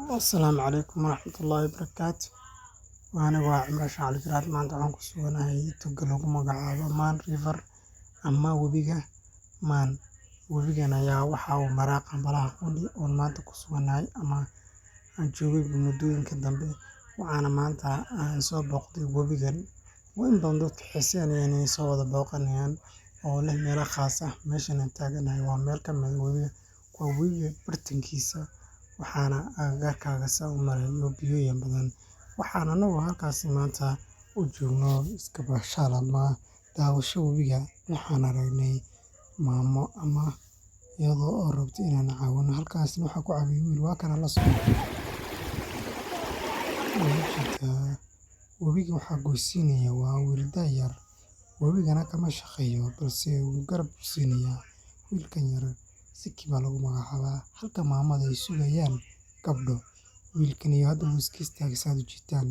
Asalaamu calaykum waraxmatullaahi wabarakaatu. Anigu waa Cimraan Shacali Garaad. Maanta waxaan ku suganahay togga lagu magacaabo Man River ama webiga Man. Webigan ayaa waxa uu maraa qambalaha Qundi oon maanta ku suganahay ama aan joogay muddooyinka dambe. Waxaana maanta aan soo booqday webigan oo in badan dadka xiiseynayaan inay soo wada booqanayaan oo leh meelo khaas ah. Meeshan aan taaganahay waa meel ka mid ah webiga, waa webiga bartankiisa, waxaana agagaarkaaga saa u marayo biyoyin badan. Waxaan anagu halkaasi maanta u joogno iska baashaal ama daawasho webiga. Waxaan aragnay maamo ama iyadoo oo rabta inaan caawino. Halkaasna waxaa ku caawiyay wiil, waa kana la socdo. Webiga waxaa goysiinaya waa wiil da'yar. Webigana kama shaqeeyo balse wuu garab siinayaa wiilkan yar. Ziki baa lagu magacaabaa. Halka maamada ay sugayaan gabdho. Wiilkan iyo hadda wuu iska istaagay saad u jeedaan.